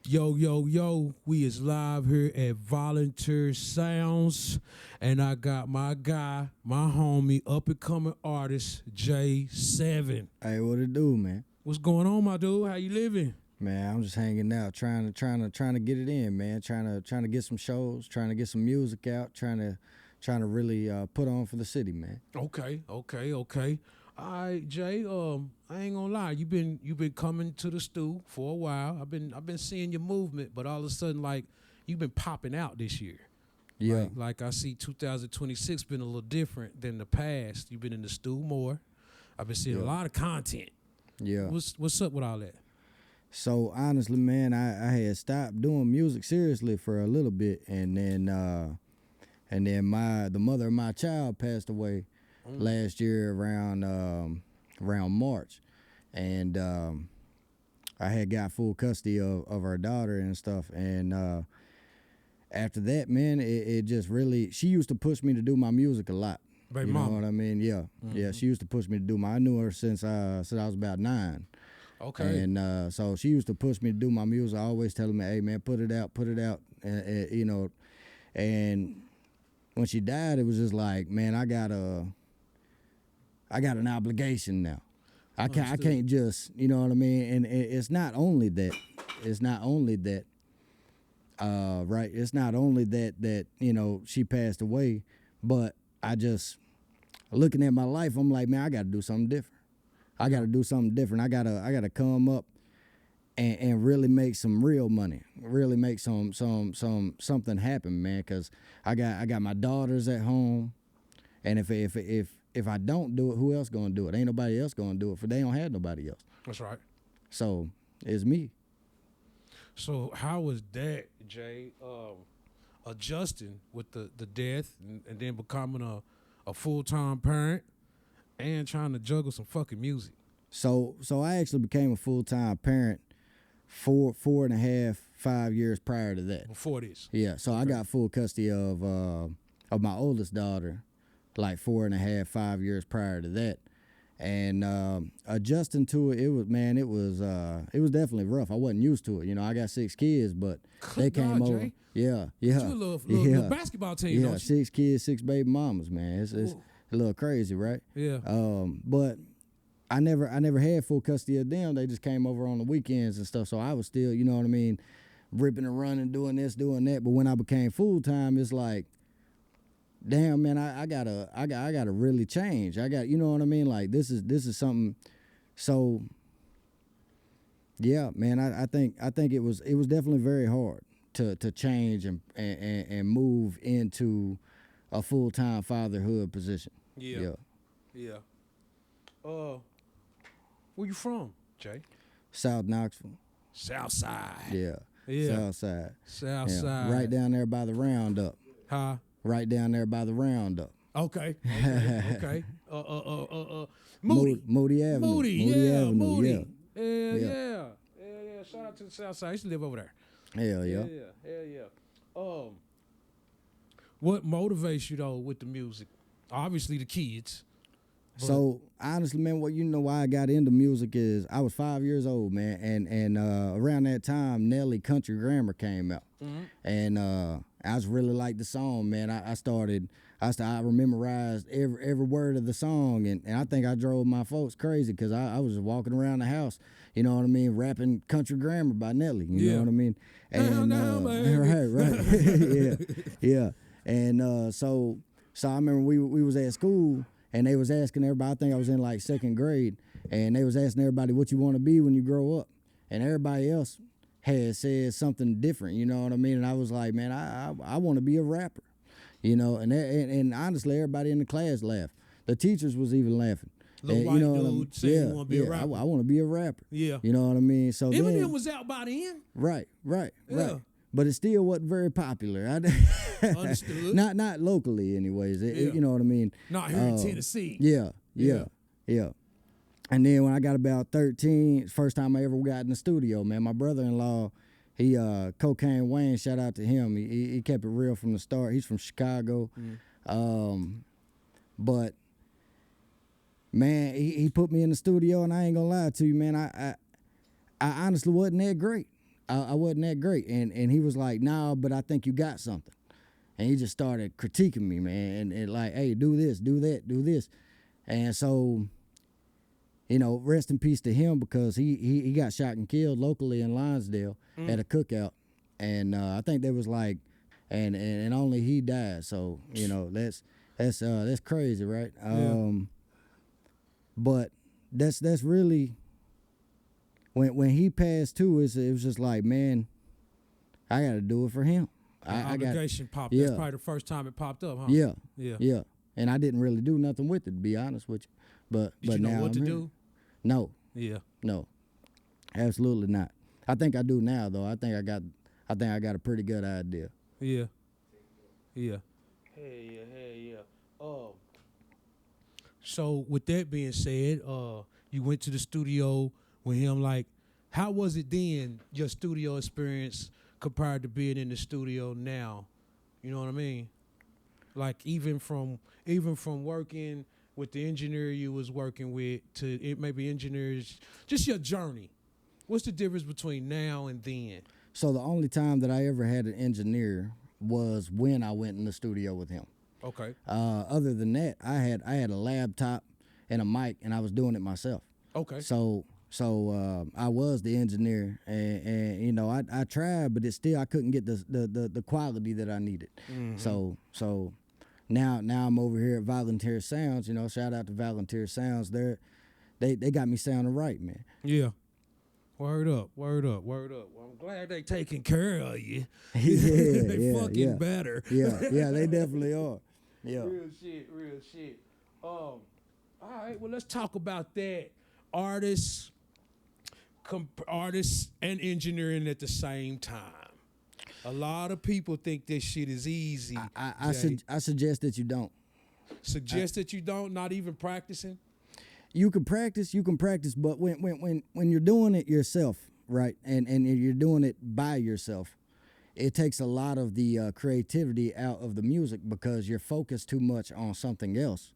Yo, yo, yo, we is live here at Volunteer Sounds, and I got my guy, my homie, up and coming artist, JSeven. Hey, what it do, man? What's going on, my dude? How you living? Man, I'm just hanging out, trying to get it in, man. Trying to get some shows, trying to get some music out, trying to really put on for the city, man. Okay. All right, Jay. I ain't gonna lie. You been coming to the stew for a while. I've been seeing your movement, but all of a sudden, like, you've been popping out this year. Yeah, Like I see 2026 been a little different than the past. You've been in the stew more. I've been seeing a lot of content. yeah. What's up with all that? So honestly, man, I had stopped doing music seriously for a little bit, and then the mother of my child passed away last year around March, and I had got full custody of her daughter and stuff, and after that, man, it just really, she used to push me to do my music a lot. Baby You know mama. what I mean? Yeah, yeah. She used to push me to do my. I knew her since I was about 9. Okay. And so she used to push me to do my music, always telling me, "Hey, man, put it out," and, you know. And when she died, it was just like, man, I got an obligation now. I can't just, you know what I mean. And it's not only that, right? It's not only that you know she passed away, but I just looking at my life, I'm like, man, I got to do something different. I got to do something different. I gotta come up and really make some real money, really make something happen, man. Cause I got my daughters at home, and if I don't do it, who else gonna do it? Ain't nobody else gonna do it. For they don't have nobody else. That's right. So it's me. So how was that, Jay? Adjusting with the death and then becoming a full-time parent and trying to juggle some fucking music. So I actually became a full-time parent 4.5 years prior to that. Before this. Yeah, so I got full custody of my oldest daughter, like 4.5, 5 years prior to that, and adjusting to it, it was definitely rough. I wasn't used to it. You know, I got 6 kids, but they came over. Jay. Yeah. You a little basketball team, Yeah, don't you? 6 kids, 6 baby mamas, man. It's a little crazy, right? Yeah. But I never had full custody of them. They just came over on the weekends and stuff. So I was still, you know what I mean, ripping and running, doing this, doing that. But when I became full time, it's like, damn, man, I gotta really change. You know what I mean? Like this is something. So yeah, man, I think it was definitely very hard to change and move into a full time fatherhood position. Yeah. Where you from, Jay? South Knoxville. South side. Yeah. Yeah. South side. South Yeah. side. Right down there by the Roundup. Huh? Right down there by the Roundup. Okay. Moody. Moody Avenue. Avenue. Moody. Yeah. Yeah. Shout out to the South side. I used to live over there. Hell yeah. Hell yeah. What motivates you though with the music? Obviously the kids. So honestly, man, why I got into music is I was 5 years old, man, and around that time Nelly Country Grammar came out, and I just really liked the song, man. I memorized every word of the song, and I think I drove my folks crazy because I was just walking around the house, you know what I mean, rapping Country Grammar by Nelly, you know what I mean, and right, yeah, and so I remember we was at school. And they was asking everybody, I think I was in like 2nd grade, and they was asking everybody what you want to be when you grow up. And everybody else had said something different, you know what I mean? And I was like, man, I want to be a rapper, you know? And honestly, everybody in the class laughed. The teachers was even laughing. Little white dude saying you want to be a rapper. I want to be a rapper. Yeah. You know what I mean? So Eminem was out by then. Right. Yeah. But it still wasn't very popular. Understood. Not locally, anyways. You know what I mean? Not here in Tennessee. Yeah. And then when I got about 13, first time I ever got in the studio, man, my brother-in-law, he Cocaine Wayne, shout out to him. He kept it real from the start. He's from Chicago. But man, he put me in the studio, and I ain't gonna lie to you, man. I honestly wasn't that great. I wasn't that great. And he was like, nah, but I think you got something. And he just started critiquing me, man, and like, hey, do this, do that, do this. And so, rest in peace to him, because he got shot and killed locally in Lonsdale at a cookout. And I think there was like, and only he died. So, that's crazy, right? But that's really, when he passed too, it was just like, man, I got to do it for him. Obligation popped. Yeah. That's probably the first time it popped up, huh? Yeah. And I didn't really do nothing with it, to be honest with you. But Did you know now what to do? No. Yeah. No. Absolutely not. I think I do now, though. I think I got a pretty good idea. Yeah. Yeah. Hey, yeah. So with that being said, you went to the studio with him. Like, how was it then? Your studio experience compared to being in the studio now, you know what I mean? Like even from working with the engineer you was working with to maybe engineers, just your journey. What's the difference between now and then? So the only time that I ever had an engineer was when I went in the studio with him. Okay. Other than that, I had a laptop and a mic, and I was doing it myself. Okay. So I was the engineer, and I tried, but I couldn't get the quality that I needed. Mm-hmm. So now I'm over here at Volunteer Sounds. Shout out to Volunteer Sounds. They got me sounding right, man. Yeah. Word up. Well, I'm glad they taking care of you. They fucking better. Yeah, they definitely are. Yeah. Real shit. All right, well, let's talk about that. Artists and engineering at the same time. A lot of people think this shit is easy. I suggest that you don't. Suggest that you don't, not even practicing? You can practice, but when you're doing it yourself, right, and you're doing it by yourself, it takes a lot of the creativity out of the music, because you're focused too much on something else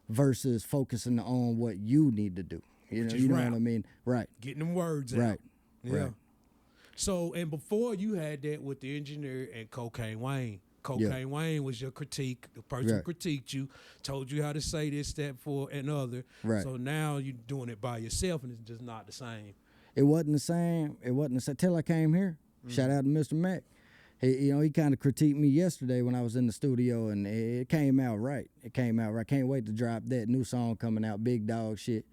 versus focusing on what you need to do. You know what I mean? Right. Getting them words out. Right. Yeah. Right. So, and before you had that with the engineer and Cocaine Wayne. Cocaine Wayne was your critique. The person who critiqued you, told you how to say this, that, for, and other. Right. So now you're doing it by yourself, and it's just not the same. It wasn't the same. Till I came here. Shout out to Mr. Mac. He kind of critiqued me yesterday when I was in the studio, and it came out right. Can't wait to drop that new song coming out, Big Dog Shit.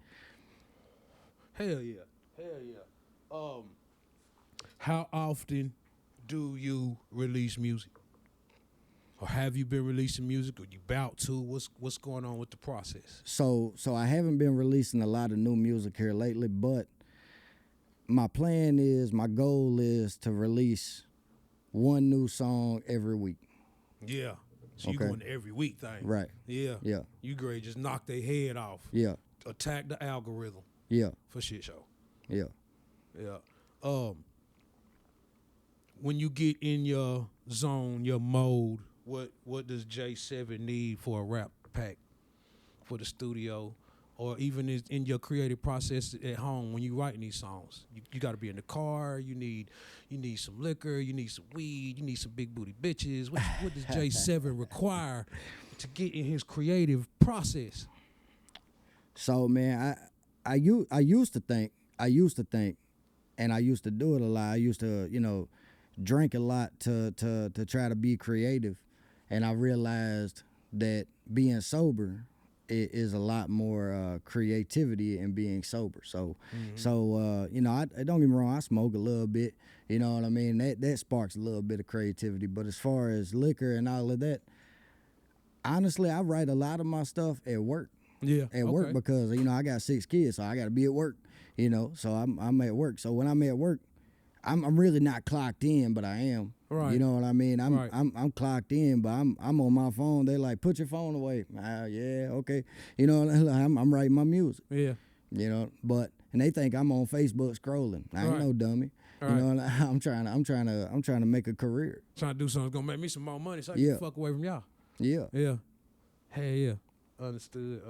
Hell yeah. How often do you release music? Or have you been releasing music? Or you about to? What's going on with the process? So I haven't been releasing a lot of new music here lately, but my goal is to release one new song every week. Yeah. So you going every week thing. Right. Yeah. Yeah. You great, just knock their head off. Yeah. Attack the algorithm. Yeah. For shit show. Yeah. Yeah. When you get in your zone, your mode, what does JSeven need for a rap pack for the studio, or even in your creative process at home when you writing these songs? You got to be in the car. You need some liquor. You need some weed. You need some big booty bitches. What does JSeven require to get in his creative process? So man, I used to think, and I used to do it a lot. I used to drink a lot to try to be creative, and I realized that being sober is a lot more creativity in being sober. So I don't get me wrong, I smoke a little bit. You know what I mean? That sparks a little bit of creativity. But as far as liquor and all of that, honestly, I write a lot of my stuff at work. Yeah, at work, because I got 6 kids, so I got to be at work. So I'm at work. So when I'm at work, I'm really not clocked in, but I am. Right. You know what I mean? I'm clocked in, but I'm on my phone. They're like, put your phone away. Yeah, okay. I'm writing my music. Yeah. And they think I'm on Facebook scrolling. I ain't no dummy. Right. I'm trying to make a career. Trying to do something that's gonna make me some more money, so I can fuck away from y'all. Yeah. Yeah. Hey, yeah. Understood.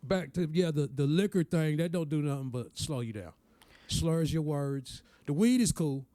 Back to the liquor thing, that don't do nothing but slow you down. slurs your words. The weed is cool.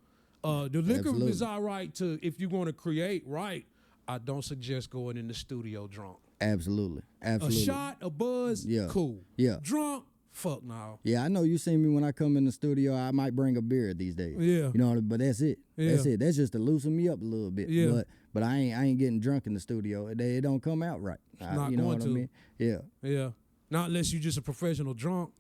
The liquor Absolutely. is all right to if you want to create right. I don't suggest going in the studio drunk. Absolutely. Absolutely. A shot, a buzz, Yeah. cool. Yeah. Drunk, fuck no. Yeah, I know you see me when I come in the studio. I might bring a beer these days. Yeah. You know, but that's it. That's Yeah. it. That's just to loosen me up a little bit. Yeah. But I ain't getting drunk in the studio. It don't come out right. not you know going what to. I mean? Yeah. Yeah. Not unless you're just a professional drunk.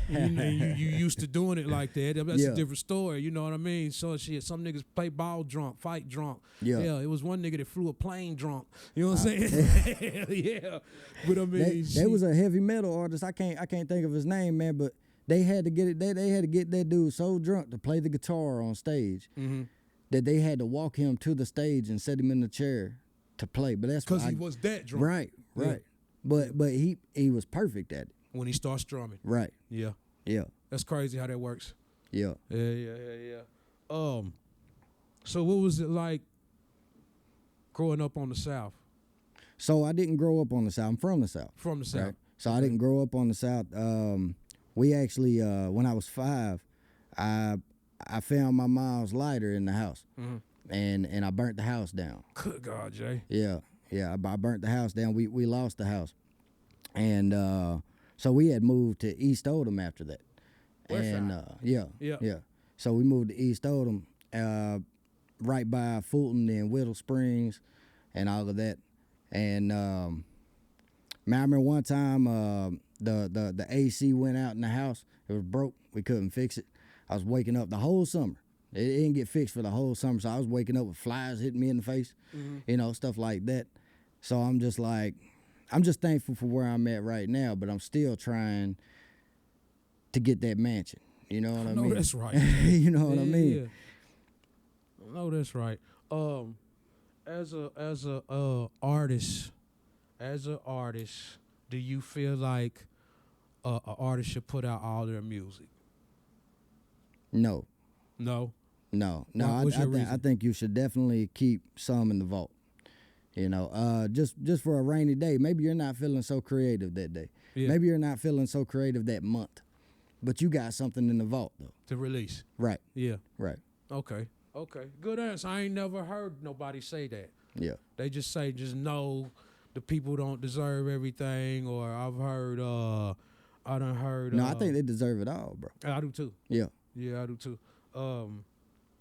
And you used to doing it like that. That's Yeah. a different story. You know what I mean? So shit, some niggas play ball drunk, fight drunk. Yeah. It was one nigga that flew a plane drunk. You know what I'm saying? Yeah. But I mean, There was a heavy metal artist. I can't think of his name, man. But they had to get it. They had to get that dude so drunk to play the guitar on stage that they had to walk him to the stage and set him in the chair to play. But that's because he was that drunk. right. Yeah. But he was perfect at it. When he starts strumming. Right. Yeah. Yeah. That's crazy how that works. Yeah. Yeah. So what was it like growing up on the South? So I didn't grow up on the South. I'm from the South. From the South. Right? So I didn't grow up on the South. We actually, when I was 5, I found my mom's lighter in the house, and I burnt the house down. Good God, Jay. Yeah. I burnt the house down. We lost the house, and so we had moved to East Oldham after that. And yeah. So we moved to East Oldham, right by Fulton and Whittle Springs, and all of that. And man, I remember one time the AC went out in the house. It was broke. We couldn't fix it. I was waking up the whole summer. It didn't get fixed for the whole summer, so I was waking up with flies hitting me in the face, stuff like that. So I'm just thankful for where I'm at right now, but I'm still trying to get that mansion. You know what I mean? That's right. You know what I mean? Yeah. No, that's right. As a artist, do you feel like an artist should put out all their music? No. No. What's your reason? I think you should definitely keep some in the vault. You know, just for a rainy day. Maybe you're not feeling so creative that day. Yeah. Maybe you're not feeling so creative that month. But you got something in the vault though. To release. Right. Yeah. Right. Okay. Good answer. I ain't never heard nobody say that. Yeah. They just say, just know the people don't deserve everything, or I've heard, I done heard. No, I think they deserve it all, bro. I do too. Yeah. Yeah, I do too.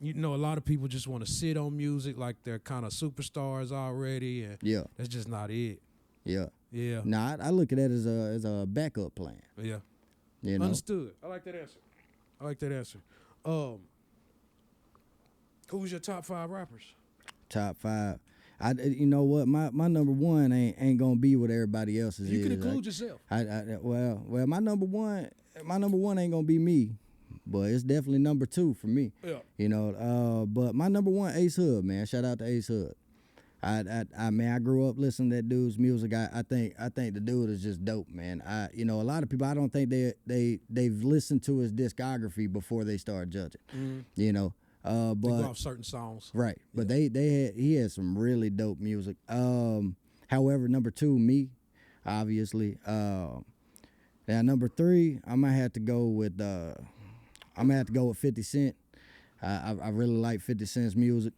You know, a lot of people just want to sit on music like they're kind of superstars already, and Yeah. that's just not it. Yeah. Yeah. Nah, I look at that as a backup plan. Yeah. You know. Understood. I like that answer. Who's your top 5 rappers? Top 5. You know what? My number 1 ain't gonna be what everybody else's You is. can include yourself. Well, my number one ain't gonna be me, but it's definitely number 2 for me. Yeah. You know, but my number 1, Ace Hood, man. Shout out to Ace Hood. I grew up listening to that dude's music. I think the dude is just dope, man. A lot of people, I don't think they've listened to his discography before they start judging. You know, They but go off certain songs. right. But he had some really dope music. However, number 2, me, obviously. Now number 3, I might have to go with 50 Cent. I really like 50 Cent's music.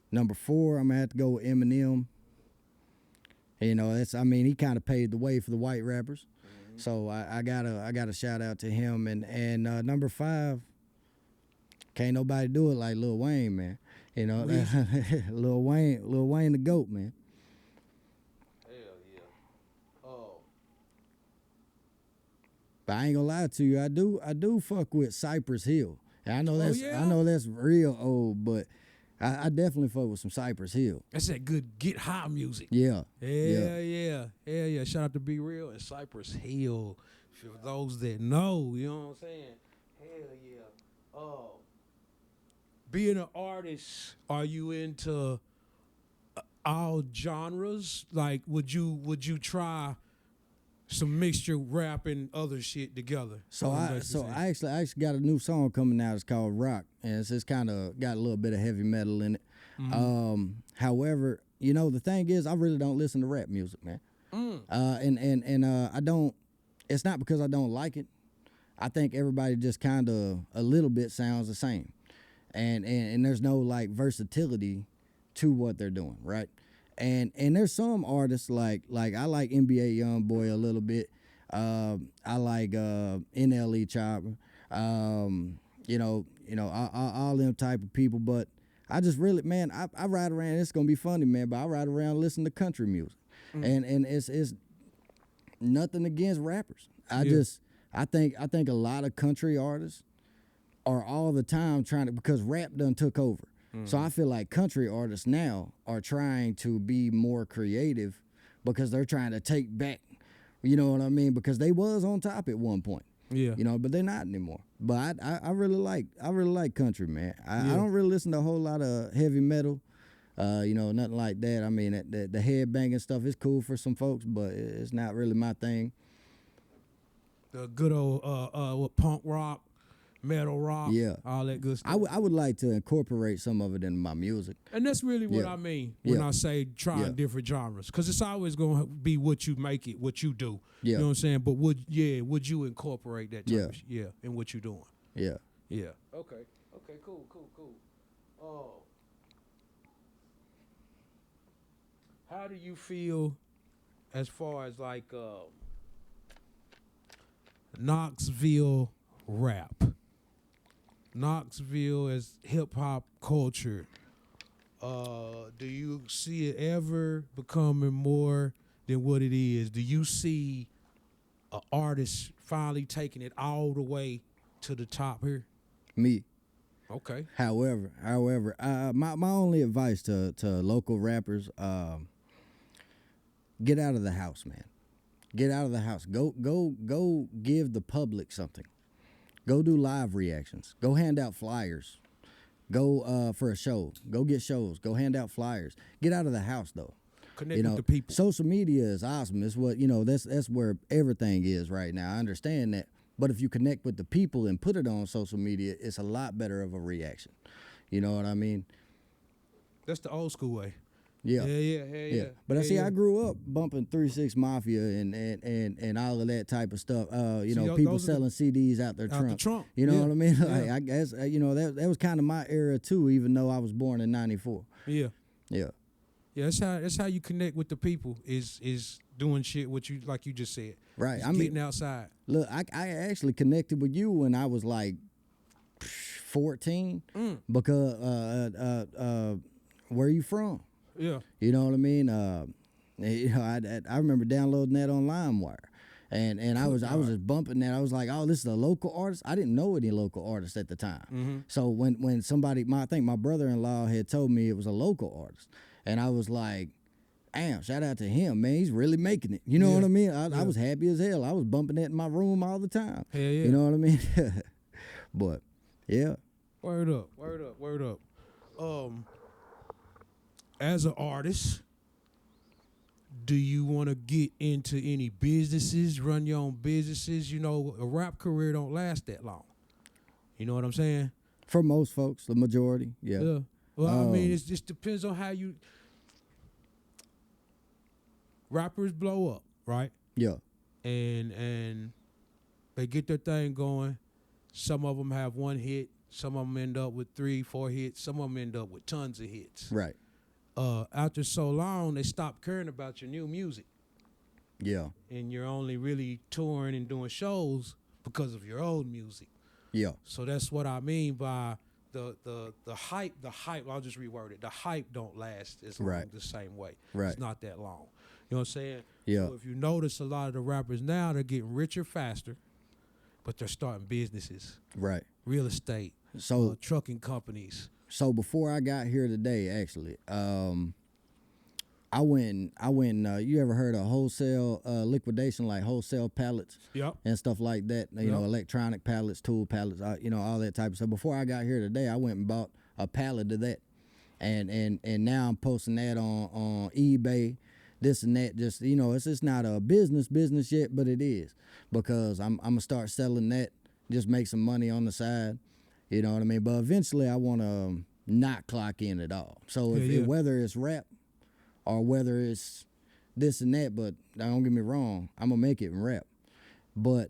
Number 4, I'm gonna have to go with Eminem. You know, he kind of paved the way for the white rappers. So I gotta shout out to him. And number 5, can't nobody do it like Lil Wayne, man. You know, Lil Wayne the GOAT, man. Hell yeah. Oh. But I ain't gonna lie to you, I do fuck with Cypress Hill. And I know yeah? I know that's real old, but I definitely fuck with some Cypress Hill. That's that good get high music. Yeah. Yeah. Shout out to Be Real and Cypress Hill. For those that know, you know what I'm saying? Hell yeah. Being an artist, are you into all genres? Like, would you try some mixture rap and other shit together? So I actually got a new song coming out. It's called Rock, and it's kind of got a little bit of heavy metal in it. However, you know, the thing is, I really don't listen to rap music, man. And I don't. It's not because I don't like it. I think everybody just kind of a little bit sounds the same, and there's no like versatility to what they're doing, right? And there's some artists like I like NBA YoungBoy a little bit. I like NLE Chopper. All them type of people, but I just really, man, I ride around. It's gonna be funny, man, but I ride around listening to country music, and it's nothing against rappers. I think a lot of country artists are all the time trying to, because rap done took over. So I feel like country artists now are trying to be more creative because they're trying to take back, you know what I mean? Because they was on top at one point. Yeah. You know, but they're not anymore. But I really like country, man. I don't really listen to a whole lot of heavy metal. Nothing like that. I mean, the head banging stuff is cool for some folks, but it's not really my thing. The good old what, punk rock, metal rock, all that good stuff. I would like to incorporate some of it into my music. And that's really what I mean when I say trying different genres, because it's always going to be what you make it, what you do. You know what I'm saying? But would you incorporate that type of in what you're doing? Yeah. Yeah. Okay, cool. How do you feel as far as like Knoxville rap? Knoxville as hip hop culture. Do you see it ever becoming more than what it is? Do you see an artist finally taking it all the way to the top here? Me. Okay. However, my only advice to local rappers, get out of the house, man. Get out of the house. Go give the public something. Go do live reactions. Go hand out flyers. Go for a show. Go get shows. Go hand out flyers. Get out of the house though. Connect with the people. Social media is awesome. It's what, that's where everything is right now. I understand that. But if you connect with the people and put it on social media, it's a lot better of a reaction. You know what I mean? That's the old school way. Yeah. But I grew up bumping 3-6 Mafia and all of that type of stuff. People selling CDs out their trunk. You know what I mean? Like, I guess that was kind of my era too, even though I was born in '94. Yeah. Yeah. Yeah, that's how you connect with the people is doing shit what you, like you just said. Right. Getting outside. Look, I actually connected with you when I was like 14 because where are you from? Yeah. You know what I mean? I remember downloading that on LimeWire. And I was just bumping that. I was like, oh, this is a local artist. I didn't know any local artists at the time. Mm-hmm. So when somebody, I think my brother-in-law had told me it was a local artist, and I was like, damn, shout out to him, man. He's really making it. You know what I mean? I was happy as hell. I was bumping that in my room all the time. Hell yeah. You know what I mean? But yeah. Word up. As an artist, do you want to get into any businesses, run your own businesses? You know, a rap career don't last that long. You know what I'm saying? For most folks, the majority, yeah. Well, I mean, it just depends on how you... Rappers blow up, right? Yeah. And they get their thing going. Some of them have one hit. Some of them end up with 3-4 hits. Some of them end up with tons of hits. Right. After so long, they stop caring about your new music. Yeah. And you're only really touring and doing shows because of your old music. Yeah. So that's what I mean by the hype. The hype, I'll just reword it. The hype don't last as long the same way. Right. It's not that long. You know what I'm saying? Yeah. So if you notice, a lot of the rappers now, they're getting richer faster, but they're starting businesses. Right. Real estate. So trucking companies. So before I got here today, actually, I went. You ever heard of wholesale liquidation, like wholesale pallets, and stuff like that? You know, electronic pallets, tool pallets, all that type of stuff. Before I got here today, I went and bought a pallet of that, and now I'm posting that on eBay, this and that. Just it's just not a business yet, but it is, because I'm gonna start selling that, just make some money on the side. You know what I mean? But eventually I want to not clock in at all. So whether it's rap or whether it's this and that, but don't get me wrong, I'm going to make it in rap. But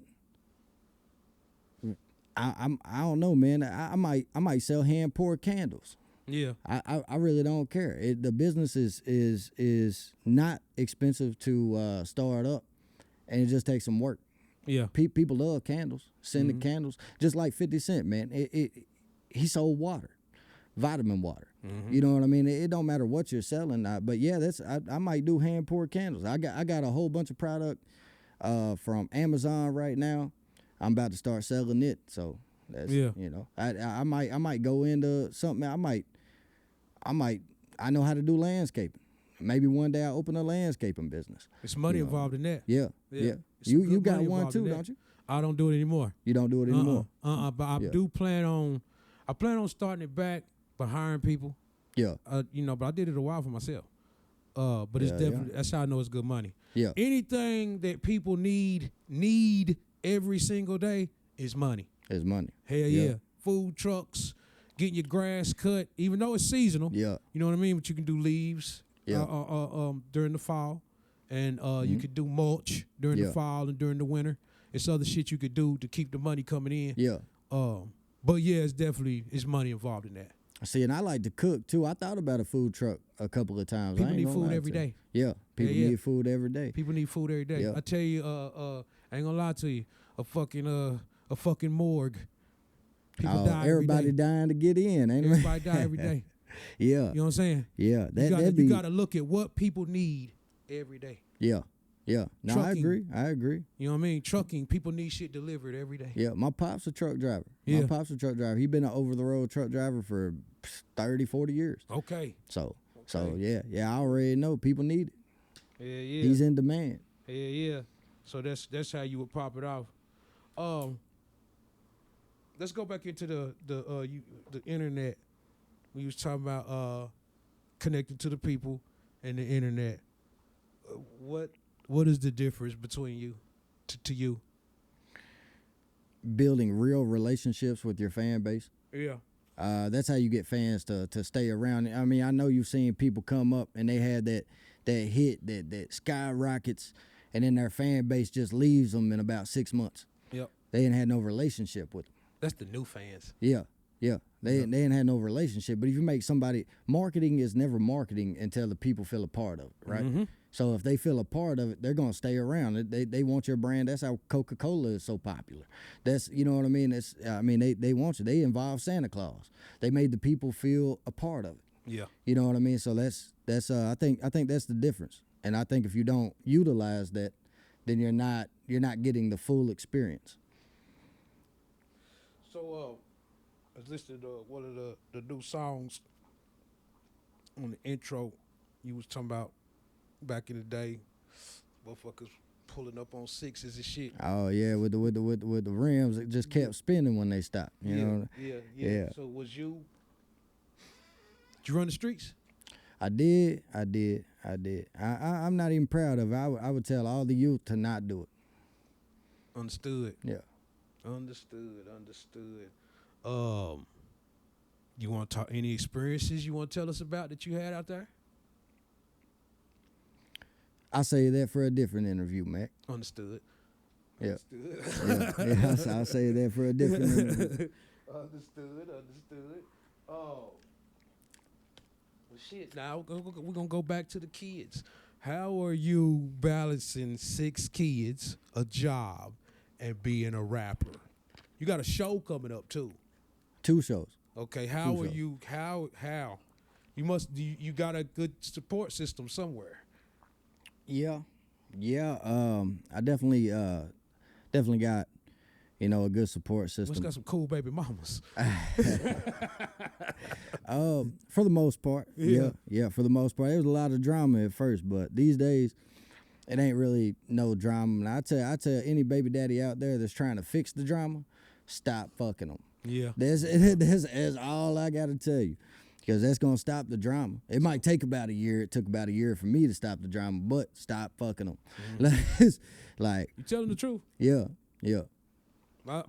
I don't know, man. I might sell hand poured candles. Yeah. I really don't care. The business is not expensive to start up, and it just takes some work. Yeah. People love candles, scented candles, just like 50 Cent, man. He sold water, vitamin water. You know what I mean? It don't matter what you're selling, but yeah, I might do hand poured candles. I got a whole bunch of product from Amazon right now. I'm about to start selling it, so that's you know, I might go into something. I know how to do landscaping. Maybe one day I'll open a landscaping business. It's money involved in that. Yeah. You got one too, don't you? I don't do it anymore. You don't do it anymore. But I do plan on. I plan on starting it back by hiring people. Yeah. You know, but I did it a while for myself. But it's definitely that's how I know it's good money. Yeah. Anything that people need every single day is money. It's money. Hell yeah. Food trucks, getting your grass cut, even though it's seasonal. Yeah. You know what I mean? But you can do leaves during the fall. And you could do mulch during the fall and during the winter. It's other shit you could do to keep the money coming in. Yeah. But yeah, it's money involved in that. See, and I like to cook too. I thought about a food truck a couple of times. People need food every day. Yeah, people need food every day. People need food every day. Yeah. I tell you, I ain't gonna lie to you, a fucking morgue. People die everybody dying to get in, ain't everybody die every day. Yeah. You know what I'm saying? Yeah. You gotta look at what people need every day. Yeah. Yeah. No, Trucking. I agree. You know what I mean? Trucking, people need shit delivered every day. Yeah, my pop's a truck driver. Yeah. My pop's a truck driver. He been an over-the-road truck driver for 30, 40 years. Okay. So yeah, I already know people need it. Yeah. He's in demand. Yeah. So that's how you would pop it off. Let's go back into the internet. We was talking about connecting to the people and the internet. What is the difference between you to you? Building real relationships with your fan base. Yeah. That's how you get fans to stay around. I mean, I know you've seen people come up and they had that hit that skyrockets, and then their fan base just leaves them in about 6 months. Yep. They didn't have no relationship with them. That's the new fans. Yeah. They didn't have no relationship. But if you make marketing is never marketing until the people feel a part of it, right? Mm-hmm. So if they feel a part of it, they're gonna stay around. They want your brand. That's how Coca-Cola is so popular. That's, you know what I mean. They want you. They involve Santa Claus. They made the people feel a part of it. Yeah. You know what I mean. So that's I think that's the difference. And I think if you don't utilize that, then you're not getting the full experience. So I was listening to one of the new songs on the intro. You was talking about back in the day, motherfuckers pulling up on sixes and shit. Oh yeah, with the rims, it just kept spinning when they stopped. You know? Yeah. So did you run the streets? I did. I'm not even proud of it. I would tell all the youth to not do it. Understood. Yeah. Understood. You want to talk any experiences you want to tell us about that you had out there? I'll say that for a different interview, Mac. Understood. Yeah. I'll say that for a different interview. Understood. Oh. Well, shit. Now we're gonna go back to the kids. How are you balancing 6 kids, a job, and being a rapper? You got a show coming up too. 2 shows. Okay, how you got a good support system somewhere. Yeah. I definitely got, a good support system. Must got some cool baby mamas. For the most part. Yeah. Yeah, for the most part. There was a lot of drama at first, but these days it ain't really no drama. And I tell any baby daddy out there that's trying to fix the drama, stop fucking them. Yeah. That's all I got to tell you, because that's going to stop the drama. It might take about a year. It took about a year for me to stop the drama, but stop fucking them. Mm-hmm. Like, you telling the truth. Yeah. My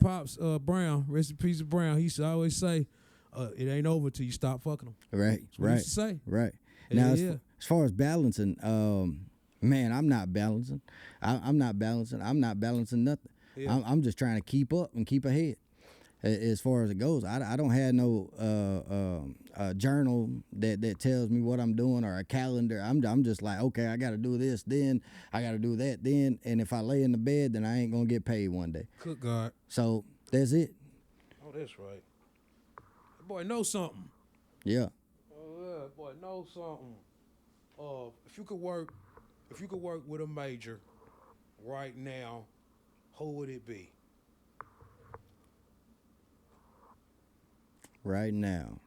pops, Brown, rest in peace of Brown, he used to always say, it ain't over till you stop fucking them. Right, That's what he used to say. Right. Now, as far as balancing, man, I'm not balancing. I'm not balancing nothing. Yeah. I'm just trying to keep up and keep ahead as far as it goes. I don't have no journal that tells me what I'm doing or a calendar. I'm just like, okay, I got to do this, then I got to do that, then, and if I lay in the bed, then I ain't gonna get paid one day. Good God. So that's it. Oh, that's right. That boy knows something. Yeah. Oh yeah, boy knows something. If you could work with a major right now, who would it be? Right now,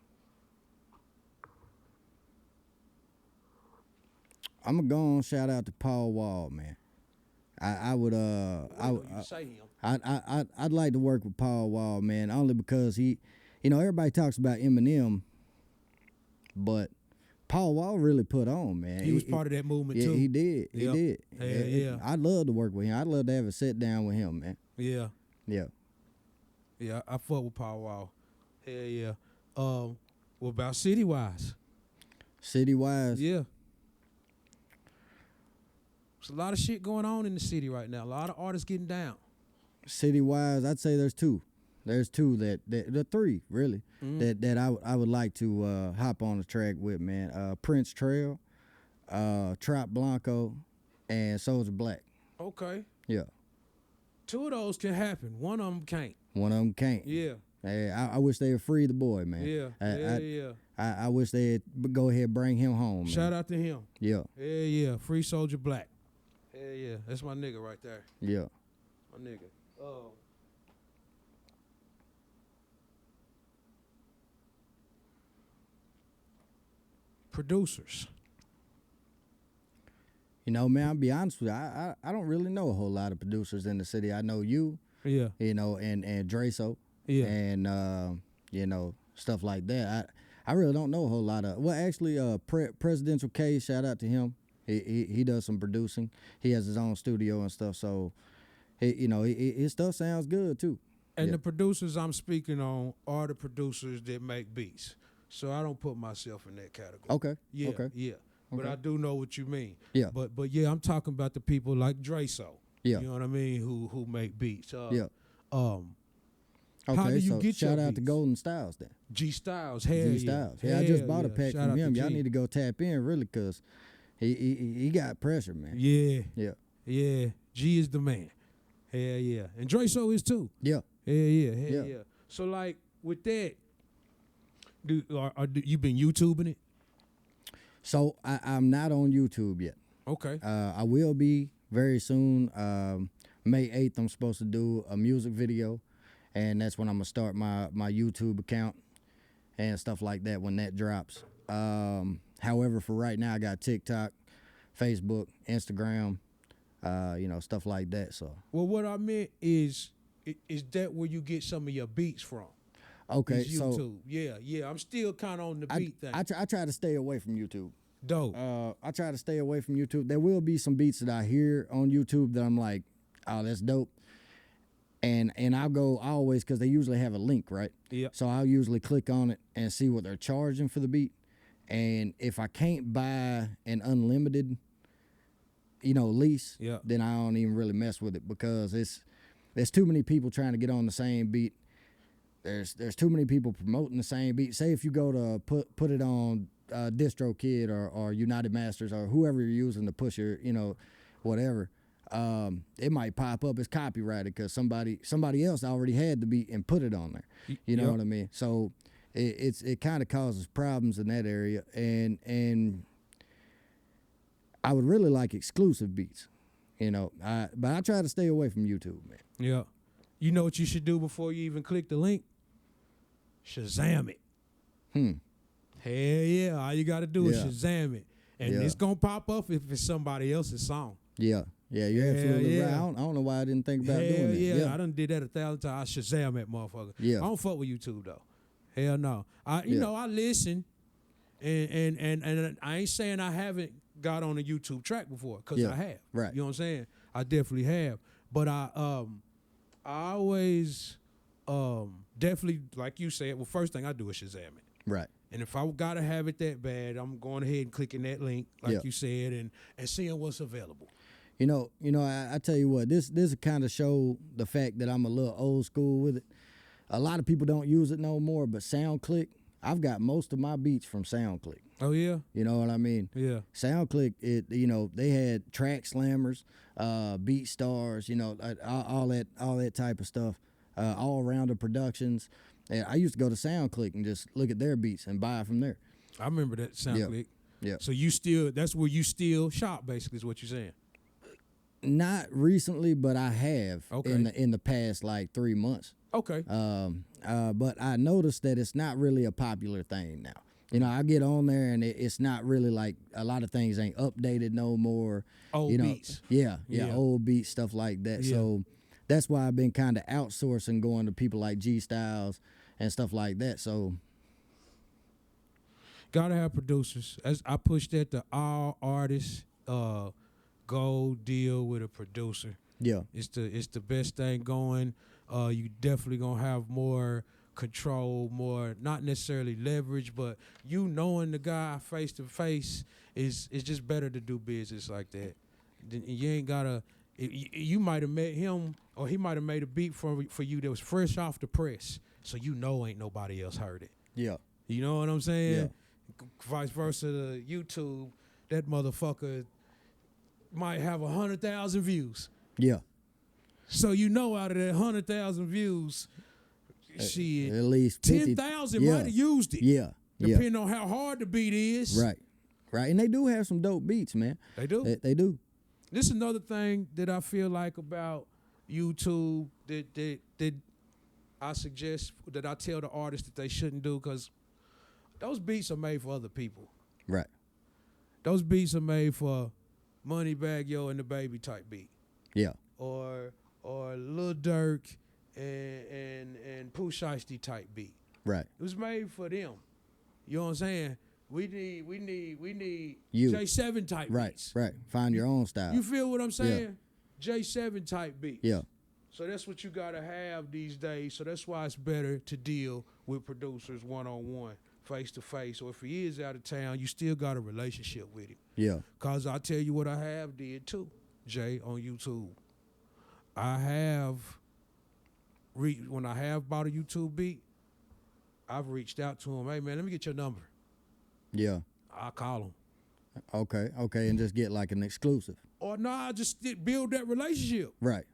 I'm gonna go on shout out to Paul Wall, man. I would You say him. I'd like to work with Paul Wall, man, only because he, everybody talks about Eminem, but Paul Wall really put on, man. He was part of that movement yeah, too. he did. He Yep. did. Yeah. I'd love to work with him. I'd love to have a sit down with him, man. Yeah. Yeah. Yeah, I fuck with Power Wall. Hell yeah. What about city wise? City wise, Yeah. There's a lot of shit going on in the city right now. A lot of artists getting down. city wise, I'd say there's two. There's two the three really that I would like to hop on the track with, man. Prince Trail, Trap Blanco, and Soulja Black. Okay. Yeah. Two of those can happen. One of them can't. One of them can't. Yeah. Hey, I wish they would free the boy, man. Yeah. I wish they'd go ahead and bring him home, man. Shout out to him. Yeah. Yeah. Free Soulja Black. Yeah. That's my nigga right there. Yeah. My nigga. Producers. Man, I'll be honest with you. I don't really know a whole lot of producers in the city. I know you, Yeah. and Draso, Yeah. and stuff like that. I really don't know a whole lot of. Well, actually, Presidential K, shout out to him. He does some producing. He has his own studio and stuff. So, his stuff sounds good too. And Yeah. the producers I'm speaking on are the producers that make beats. So I don't put myself in that category. Okay. Yeah. Okay. Yeah. But Okay. I do know what you mean. Yeah. But yeah, I'm talking about the people like Draso. Yeah. You know what I mean? Who make beats. Yeah. How do Okay. you So get shout your out to beats? Golden Styles then. G Styles. Hell G yeah. Styles. Yeah, I just bought a yeah. pack Shout from out him. to Y'all G. need to go tap in really, cause he got pressure, man. Yeah. Yeah. Yeah. G is the man. Hell yeah. And Draso is too. Yeah. Hell yeah. Hell Yeah. yeah. So like with that, do you been YouTubing it? So I'm not on YouTube yet. Okay. I will be very soon. May 8th, I'm supposed to do a music video, and that's when I'm gonna start my YouTube account and stuff like that when that drops. However, for right now, I got TikTok, Facebook, Instagram, stuff like that. So Well, what I meant is that where you get some of your beats from? okay, Is so YouTube. Yeah. I'm still kind of on the beat thing. I try to stay away from YouTube. Dope. I try to stay away from YouTube. There will be some beats that I hear on YouTube that I'm like, oh, that's dope. And I always, because they usually have a link, right? Yeah. So I'll usually click on it and see what they're charging for the beat. And if I can't buy an unlimited, lease, Yeah. then I don't even really mess with it, because there's too many people trying to get on the same beat. There's too many people promoting the same beat. Say if you go to put it on DistroKid or United Masters or whoever you're using to push your, whatever, it might pop up as copyrighted because somebody else already had the beat and put it on there. You know Yep. what I mean? So it kind of causes problems in that area, and I would really like exclusive beats, but I try to stay away from YouTube, man. Yeah. You know what you should do before you even click the link? Shazam it. Hell yeah. All you got to do is Yeah. Shazam it. And Yeah. it's going to pop up if it's somebody else's song. Yeah, you're Hell absolutely yeah. right. I don't know why I didn't think about Hell doing that. yeah. I done did that 1,000 times. I Shazam that motherfucker. Yeah. I don't fuck with YouTube, though. Hell no. I listen, and I ain't saying I haven't got on a YouTube track before, because Yeah. I have. Right. You know what I'm saying? I definitely have. But I always definitely, like you said, well, first thing I do is Shazam it. Right. And if I gotta have it that bad, I'm going ahead and clicking that link, like Yeah. you said, and seeing what's available. I tell you what, this kind of show the fact that I'm a little old school with it. A lot of people don't use it no more, but SoundClick, I've got most of my beats from SoundClick. Oh yeah. You know what I mean? Yeah. SoundClick, they had Track Slammers, Beat Stars, all that type of stuff, all rounder productions. And I used to go to SoundClick and just look at their beats and buy from there. I remember that SoundClick. Yeah. So that's where you still shop, basically, is what you're saying. Not recently, but I have in the past like 3 months. Okay. But I noticed that it's not really a popular thing now. I get on there and it's not really like a lot of things ain't updated no more. Old beats. Yeah, old beats, stuff like that. Yeah. So that's why I've been kind of outsourcing, going to people like G Styles and stuff like that. So gotta have producers. As I push that to all artists, go deal with a producer. yeah, It's the best thing going. You definitely gonna have more control, more not necessarily leverage, but knowing the guy face to face is just better to do business like that. You ain't gotta. You might have met him, or he might have made a beat for you that was fresh off the press, so ain't nobody else heard it. yeah, You know what I'm saying? Yeah. Vice versa to YouTube, that motherfucker might have 100,000 views. yeah. So out of that 100,000 views, shit, At least 10,000 might have used it. Yeah, Depending on how hard the beat is. Right. And they do have some dope beats, man. They do. They do. This is another thing that I feel like about YouTube that I suggest, that I tell the artists that they shouldn't do, because those beats are made for other people. Right. Those beats are made for Moneybagg Yo and the Baby type beat. Yeah. Or Lil Durk and Pooh Shiesty type beat. Right. It was made for them. You know what I'm saying? We need You. JSeven type beats. Right. Find your own style. You feel what I'm saying? JSeven type beats. Yeah. So that's what you gotta have these days. So that's why it's better to deal with producers one-on-one, face-to-face. Or if he is out of town, you still got a relationship with him. Yeah. Cause I tell you what I have did too, Jay, on YouTube. When I have bought a YouTube beat, I've reached out to him. Hey man, let me get your number. Yeah. I'll call him. Okay, and just get like an exclusive. Or I just build that relationship. Right.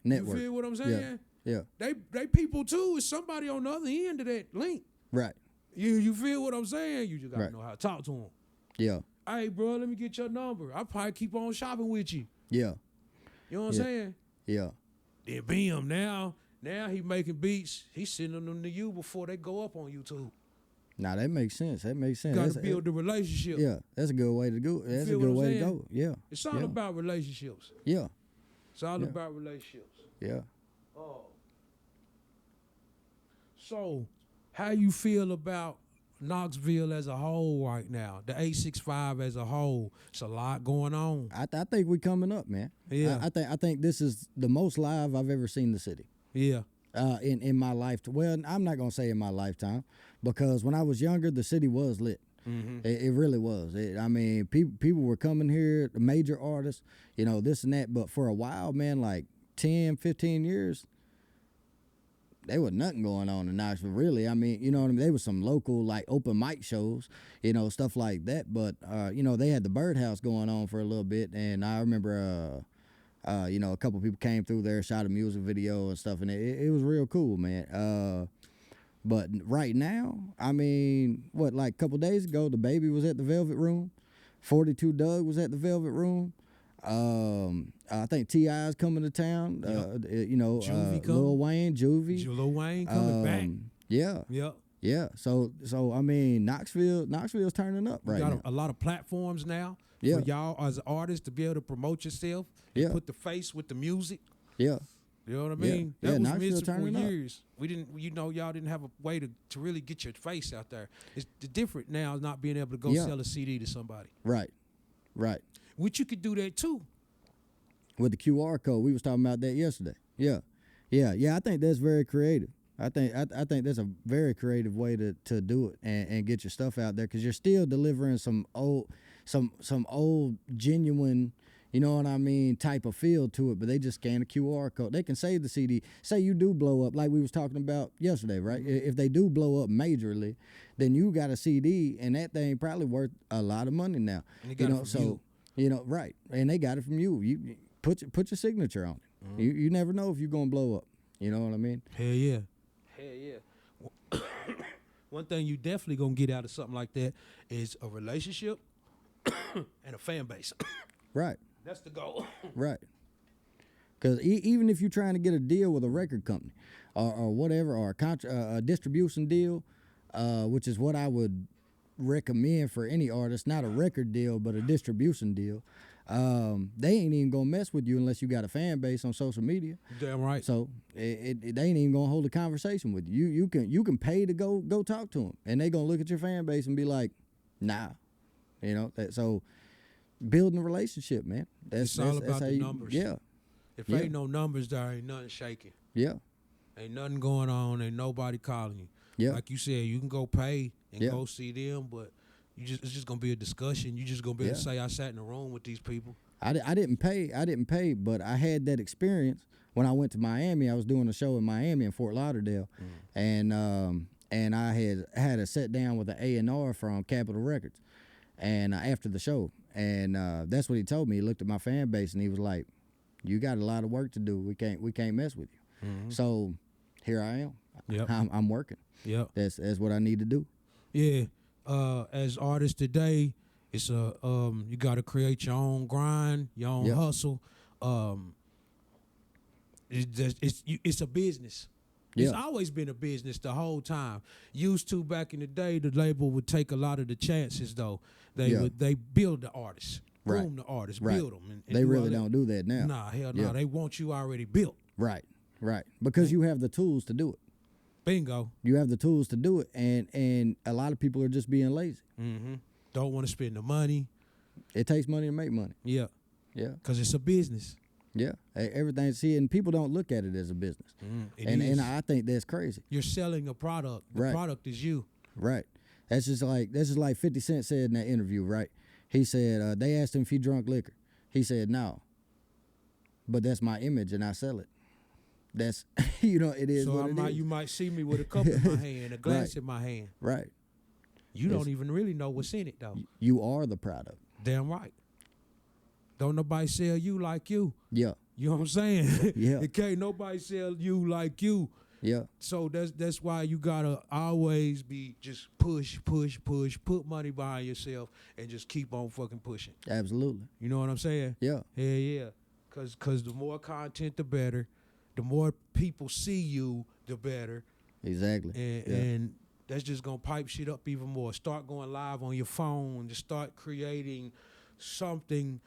Network. You feel what I'm saying? Yeah. They people too. It's somebody on the other end of that link. Right. You feel what I'm saying? You just gotta Right. know how to talk to him. Yeah. Hey bro, let me get your number. I'll probably keep on shopping with you. Yeah. You know what I'm saying? Yeah. Then bam, now he making beats. He's sending them to you before they go up on YouTube. Nah, that makes sense. You gotta build the relationship. Yeah, that's a good way to go. That's a feel good what I'm way to saying? go. Yeah. It's all about relationships. Yeah. It's all about relationships. Yeah. Oh. So, how you feel about Knoxville as a whole right now? The 865 as a whole. It's a lot going on. I think we coming up, man. Yeah. I think this is the most live I've ever seen the city. Yeah. In my life. Well, I'm not gonna say in my lifetime, because when I was younger, the city was lit. Mm-hmm. It really was. People were coming here, the major artists, this and that. But for a while, man, like 10, 15 years, there was nothing going on in Knoxville, really. I mean, you know what I mean? There was some local, like, open mic shows, stuff like that. But, they had the Birdhouse going on for a little bit. And I remember, a couple people came through there, shot a music video and stuff. And it was real cool, man. But right now, I mean, like a couple days ago, the Baby was at the Velvet Room. 42 Doug was at the Velvet Room. I think T.I.'s coming to town. Juvie Lil Wayne, Juvie. Lil Wayne coming back. Yeah. Yep. Yeah. So I mean, Knoxville's turning up right now. A lot of platforms now Yeah. for y'all as artists to be able to promote yourself. Yeah. And put the face with the music. Yeah. You know what I mean? Yeah, That was Knoxville missing for turning up. years. We didn't, y'all didn't have a way to really get your face out there. It's different now, not being able to go Yeah. sell a CD to somebody. Right. Which you could do that too. With the QR code, we was talking about that yesterday. Yeah. I think that's very creative. I think that's a very creative way to do it and get your stuff out there, because you're still delivering some old genuine, you know what I mean, type of feel to it, but they just scan a QR code. They can save the CD. Say you do blow up, like we was talking about yesterday, right? If they do blow up majorly, then you got a CD, and that thing probably worth a lot of money now. And you got it from you. You know, right? And they got it from you. You put your signature on it. You never know if you're gonna blow up. You know what I mean? Hell yeah. Hell yeah. One thing you definitely gonna get out of something like that is a relationship and a fan base. Right. That's the goal. Right. Because even if you're trying to get a deal with a record company or whatever, or a distribution deal, which is what I would recommend for any artist, not a record deal, but a distribution deal, they ain't even going to mess with you unless you got a fan base on social media. Damn right. So they ain't even going to hold a conversation with you. You can pay to go talk to them, and they going to look at your fan base and be like, nah. You know, so building a relationship, man. It's all about the numbers. Yeah. If ain't no numbers, there ain't nothing shaking. Yeah. Ain't nothing going on. Ain't nobody calling you. Yeah. Like you said, you can go pay and Yeah. go see them, but it's just gonna be a discussion. You just gonna be able to say I sat in a room with these people. I didn't pay, but I had that experience when I went to Miami. I was doing a show in Miami in Fort Lauderdale, and I had a sit down with an A&R from Capitol Records, and after the show, and that's what he told me. He looked at my fan base and he was like, "You got a lot of work to do. We can't mess with you." So here I am. Yep. I'm working. Yep. That's what I need to do. Yeah. As artists today, it's you got to create your own grind, your own hustle. It's a business. It's always been a business the whole time. Used to back in the day, the label would take a lot of the chances though. They build the artists, groom the artists, build them. And they really don't do that now. Nah, hell no. They want you already built. Right. Because you have the tools to do it. Bingo. You have the tools to do it, and a lot of people are just being lazy. Don't want to spend the money. It takes money to make money. Yeah. Yeah. Because it's a business. Yeah. Everything. See, and people don't look at it as a business. And I think that's crazy. You're selling a product. The product is you. Right. That's just like 50 Cent said in that interview, right? He said, they asked him if he drunk liquor. He said, no. But that's my image and I sell it. That's, it is what it is. You might see me with a cup in my hand, a glass in my hand. Right. You don't even really know what's in it, though. You are the product. Damn right. Don't nobody sell you like you. Yeah. You know what I'm saying? Yeah. It can't nobody sell you like you. Yeah. So that's why you gotta always be just push, put money behind yourself, and just keep on fucking pushing. Absolutely. You know what I'm saying? Yeah. Yeah. Cause the more content, the better. The more people see you, the better. Exactly. And that's just gonna pipe shit up even more. Start going live on your phone. Just start creating something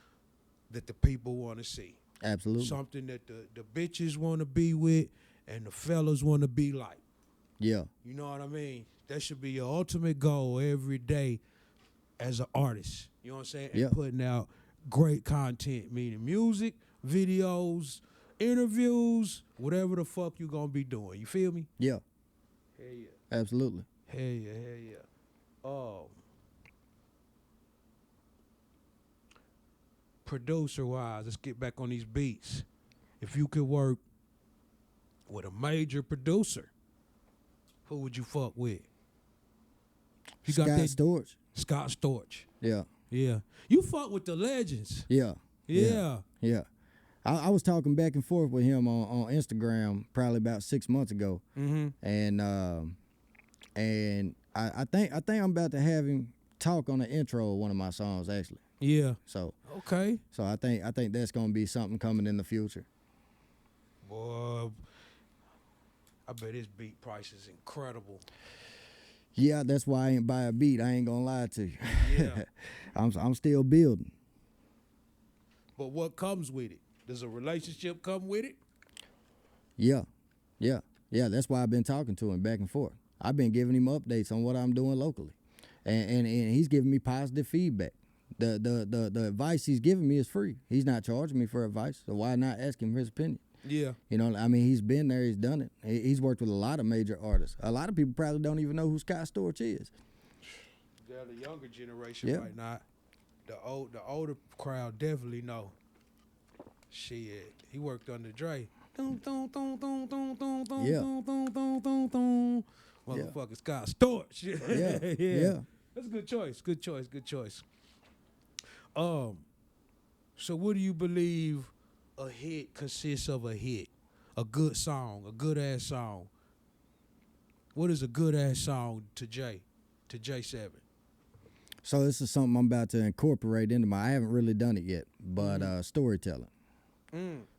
that the people want to see. Absolutely. Something that the bitches want to be with and the fellas want to be like. Yeah. You know what I mean? That should be your ultimate goal every day as an artist. You know what I'm saying? And putting out great content, meaning music, videos, interviews, whatever the fuck you gonna be doing. You feel me? Yeah. Hell yeah. Absolutely. Hell yeah. Producer wise, let's get back on these beats. If you could work with a major producer, who would you fuck with? You Scott Storch. Scott Storch. Yeah. Yeah. You fuck with the legends. Yeah. Yeah. I was talking back and forth with him on Instagram probably about 6 months ago. And I think I'm about to have him talk on the intro of one of my songs actually. Yeah. So okay. So I think that's gonna be something coming in the future. Boy, I bet his beat price is incredible. Yeah, that's why I ain't buy a beat. I ain't gonna lie to you. Yeah. I'm still building. But what comes with it? Does a relationship come with it? Yeah. That's why I've been talking to him back and forth. I've been giving him updates on what I'm doing locally, and he's giving me positive feedback. The advice he's giving me is free. He's not charging me for advice, so why not ask him his opinion? Yeah. I mean, he's been there, he's done it. He's worked with a lot of major artists. A lot of people probably don't even know who Scott Storch is. Yeah, the younger generation might not. The older crowd definitely know. Shit, he worked under Dre. Dun, dun, dun, dun, dun, dun, dun, Yeah. dun, dun, dun, dun, dun. Yeah. Motherfucker Scott Storch. Yeah. yeah. Yeah. That's a good choice. Good choice. Good choice. So what do you believe a hit consists of a hit? A good song, a good ass song. What is a good ass song to JSeven? So this is something I'm about to incorporate into my. I haven't really done it yet, but storytelling.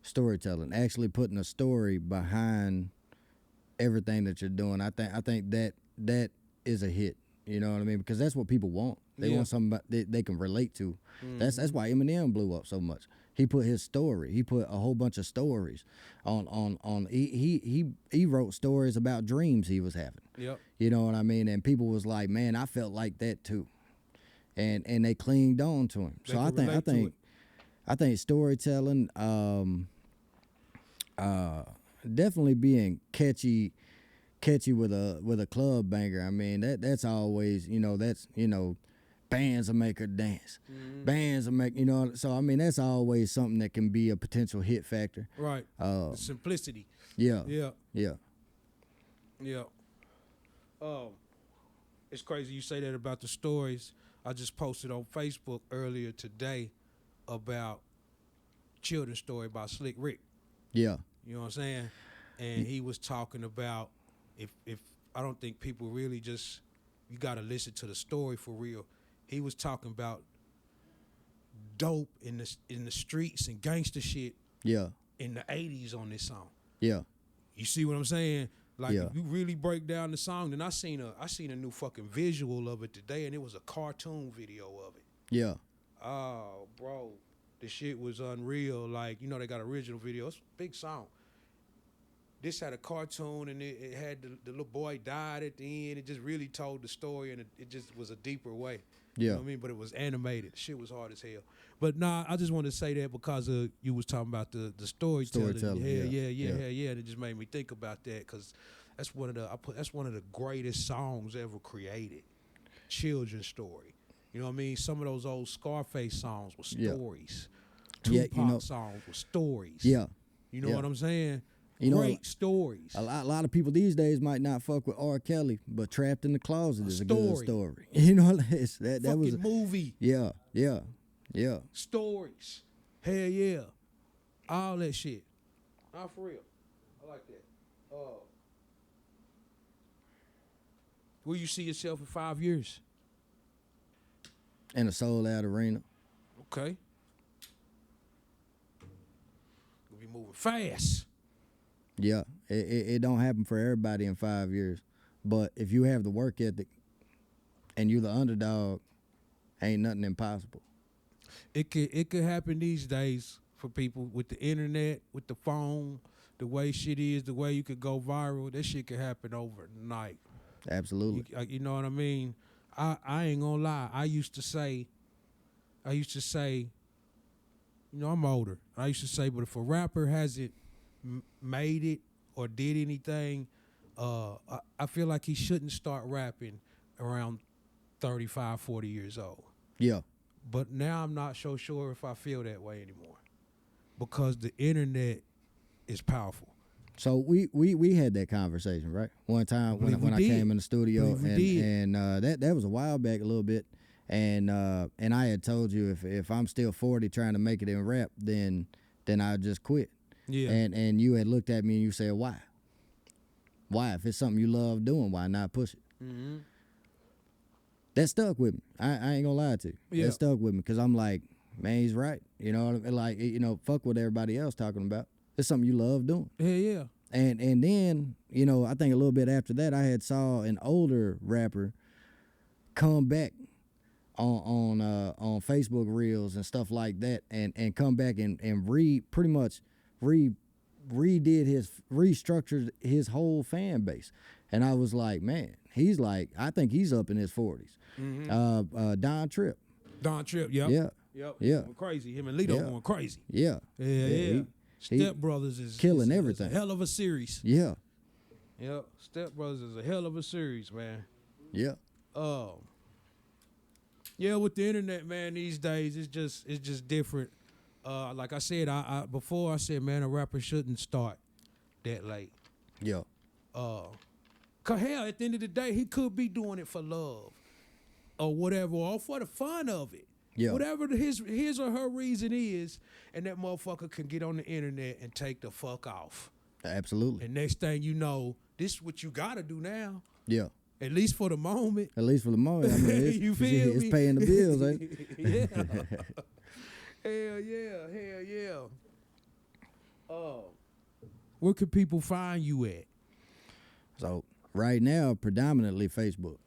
Storytelling, actually putting a story behind everything that you're doing. I think that is a hit. You know what I mean? Because that's what people want. They want something they can relate to. That's why Eminem blew up so much. He put his story. He put a whole bunch of stories on. He wrote stories about dreams he was having. Yep. You know what I mean? And people was like, man, I felt like that too. And they clinged on to him. They So I think storytelling, definitely being catchy with a club banger. I mean that's always, bands will make her dance. Bands will make, so I mean that's always something that can be a potential hit factor. Right. The simplicity. Yeah. Yeah. Yeah. Yeah. It's crazy you say that about the stories. I just posted on Facebook earlier today about children's story about Slick Rick. Yeah. You know what I'm saying? And he was talking about if I don't think people really just, you got to listen to the story for real. He was talking about dope in the streets and gangster shit. Yeah. In the 80s on this song. Yeah. You see what I'm saying? Like Yeah. if you really break down the song, then I seen a new fucking visual of it today, and it was a cartoon video of it. Yeah. Oh, bro, the shit was unreal. Like, they got original video. It's a big song. This had a cartoon, and it had the little boy died at the end. It just really told the story, and it just was a deeper way. Yeah. You know what I mean? But it was animated. Shit was hard as hell. But nah, I just wanted to say that because you was talking about the storytelling. Yeah. And it just made me think about that because that's one of the greatest songs ever created. Children's story. You know what I mean? Some of those old Scarface songs were stories. Tupac songs were stories. Yeah. You know what I'm saying? You know, Great stories. A lot of people these days might not fuck with R. Kelly, but Trapped in the Closet is a good story. You know, that was a movie. Yeah. Stories. Hell yeah. All that shit. Nah, for real. I like that. Where you see yourself in 5 years? In a sold out arena. Okay. We'll be moving fast. Yeah, it don't happen for everybody in 5 years, but if you have the work ethic and you're the underdog, ain't nothing impossible. It could happen these days for people with the internet, with the phone, the way shit is, the way you could go viral. That shit could happen overnight. Absolutely. You know what I mean? I ain't gonna lie. I used to say, I'm older. I used to say, but if a rapper hasn't made it or did anything, I feel like he shouldn't start rapping around 35, 40 years old. Yeah. But now I'm not so sure if I feel that way anymore because the internet is powerful. So we had that conversation, right? One time when I came in the studio, and that was a while back a little bit, and I had told you if I'm still 40 trying to make it in rap, then I'll just quit. Yeah. And you had looked at me and you said, why? Why? If it's something you love doing, why not push it? Mm-hmm. That stuck with me. I ain't gonna lie to you. Yeah. That stuck with me because I'm like, man, he's right. You know what I mean? Like, fuck what everybody else talking about. It's something you love doing. Yeah. And then, I think a little bit after that, I had saw an older rapper come back on Facebook Reels and stuff like that, and come back and restructured his whole fan base. And I was like, man, I think he's up in his 40s. Mm-hmm. Don Tripp. Yep. Yeah. Going crazy. Him and Lito going crazy. Yeah. Step Brothers is killing everything. Is a hell of a series. Yeah. Yep. Step Brothers is a hell of a series, man. Yeah. Yeah, with the internet, man, these days it's just different. Like I said, I before I said, man, a rapper shouldn't start that late. Yeah. Cause hell, at the end of the day, he could be doing it for love or whatever, or for the fun of it. Yeah. Whatever his or her reason is, and that motherfucker can get on the internet and take the fuck off. Absolutely. And next thing you know, this is what you gotta do now. Yeah. At least for the moment. At least for the moment. I mean, it's, You feel it's me? paying the bills, ain't it? Yeah. Hell yeah. Where can people find you at? So right now, predominantly Facebook.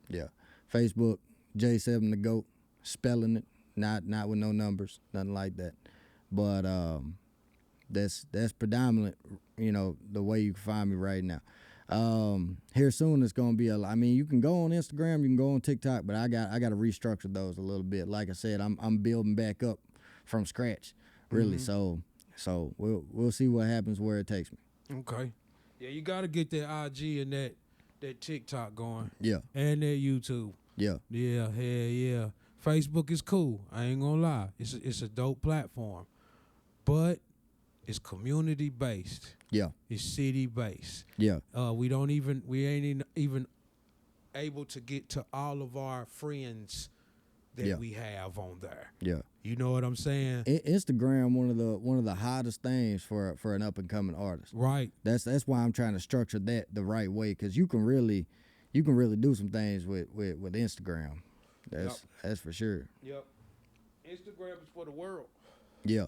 Yeah. Facebook, JSeven the GOAT, spelling it, not with no numbers, nothing like that. But that's predominant, the way you can find me right now. Here soon it's gonna be I mean, you can go on Instagram, you can go on TikTok, but I got to restructure those a little bit. Like I said, I'm building back up from scratch, really. So we'll see what happens where it takes me. Okay. Yeah, you gotta get that IG and that TikTok going. Yeah. And that YouTube. Yeah. Yeah, hell yeah. Facebook is cool. I ain't gonna lie. It's a dope platform. But it's community based. Yeah. It's city based. Yeah. We ain't even able to get to all of our friends that we have on there. Yeah. You know what I'm saying? Instagram one of the hottest things for an up and coming artist. Right. That's why I'm trying to structure that the right way, because you can really do some things with Instagram. That's for sure. Yep. Instagram is for the world. Yeah.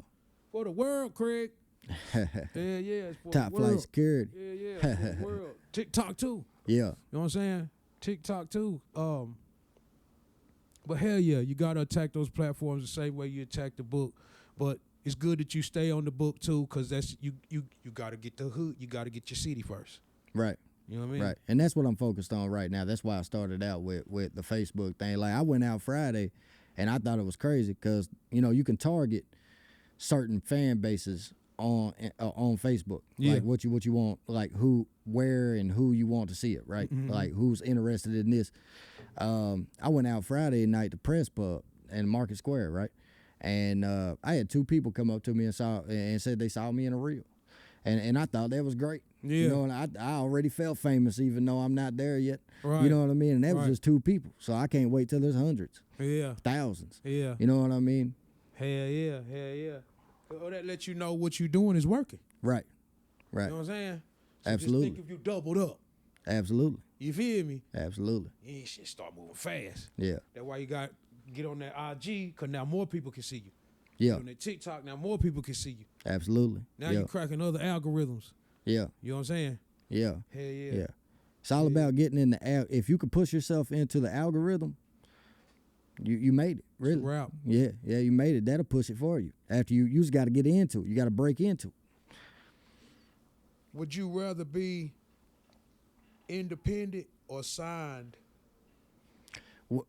For the world, Craig. Yeah, it's for Top the world. flight security. Yeah, it's for the world. TikTok too. Yeah. You know what I'm saying? TikTok too. But hell yeah, you gotta attack those platforms the same way you attack the book. But it's good that you stay on the book too, because that's you gotta get the hood, you gotta get your city first. Right. You know what I mean? Right. And that's what I'm focused on right now. That's why I started out with the Facebook thing. Like, I went out Friday and I thought it was crazy because, you can target certain fan bases on Facebook. Yeah. Like what you want, like who, where, and who you want to see it, right? Mm-hmm. Like who's interested in this. I went out Friday night to Press Pub in Market Square, right? And I had 2 people come up to me and said they saw me in a reel. And I thought that was great. Yeah. And I already felt famous even though I'm not there yet. Right. You know what I mean? And that was Right. just 2 people. So I can't wait till there's hundreds, Yeah. thousands. Yeah. You know what I mean? Hell yeah. Oh, that lets you know what you're doing is working. Right. Right. You know what I'm saying? So Absolutely. Just think if you doubled up. Absolutely. You feel me? Absolutely. You ain't shit start moving fast. Yeah. That's why you got get on that IG, because now more people can see you. Yeah. On that TikTok, now more people can see you. Absolutely. Now yeah. you cracking other algorithms. Yeah. You know what I'm saying? Yeah. Hell yeah. Yeah. It's all about getting in if you could push yourself into the algorithm, you made it. Really. Route. Yeah. Yeah, you made it. That'll push it for you. After you just got to get into it. You got to break into it. Would you rather be independent or signed?